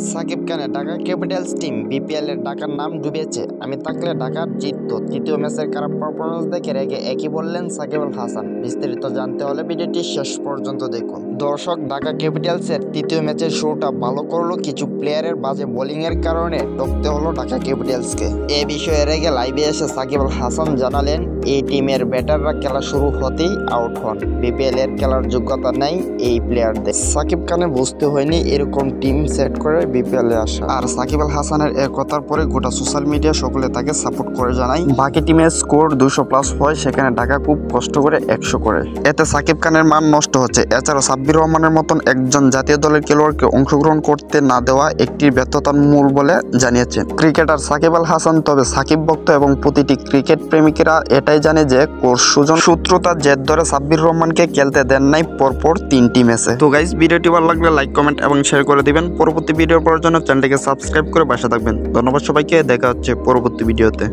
সাকিব খানের Dhaka Capitals team BPL এর ঢাকার নাম ডুবেছে। আমি থাকলে ঢাকার জিততো। তৃতীয় ম্যাচের খারাপ পারফরমেন্স দেখে রেগে একই বললেন সাকিব আল হাসান। বিস্তারিত জানতে হলে ভিডিওটি শেষ পর্যন্ত দেখুন। দর্শক, ঢাকা ক্যাপিটালসের তৃতীয় ম্যাচের শুরুটা ভালো করলো কিছু প্লেয়ারের বাজে বোলিংয়ের কারণে টকতে হলো ঢাকা ক্যাপিটালসকে। এ বিষয়ে রেগে লাইভে এসে সাকিব আল হাসান জানালেন, এই টিমের ব্যাটাররা খেলা শুরু হতেই আউট হন। বিপিএল এর খেলার যোগ্যতা নেই এই প্লেয়ারদের। সাকিব খানের বুঝতে হয়নি এরকম টিম সেট করে বিপিএল এ আসা। আর সাকিব আল হাসানের এ কথার পরে গোটা সোশ্যাল মিডিয়া সকলে তাকে সাপোর্ট করে জানায়। বাকি টিমের স্কোর 200+ হয়, সেখানে ঢাকা খুব কষ্ট করে 100 করে। এতে সাকিব খানের মান নষ্ট হচ্ছে। এছাড়াও সাব্বির রহমানের মতন একজন জাতীয় দলের খেলোয়াড়কে অংশগ্রহণ করতে না দেওয়া একটি ব্যর্থতার মূল বলে জানিয়েছেন ক্রিকেটার সাকিব আল হাসান। তবে সাকিব ভক্ত এবং প্রতিটি ক্রিকেট প্রেমিকেরা এটাই জানে যে কোচ সুজন সূত্রতার জেদ ধরে সাব্বির রহমানকে খেলতে দেন নাই পরপর 3টি ম্যাচে। তো গাইস, ভিডিওটি ভালো লাগলে লাইক, কমেন্ট এবং শেয়ার করে দিবেন। পরবর্তী ভিডিও পাওয়ার জন্য চ্যানেলটিকে সাবস্ক্রাইব করে পাশে থাকবেন। ধন্যবাদ সবাইকে। দেখা হচ্ছে পরবর্তী ভিডিওতে।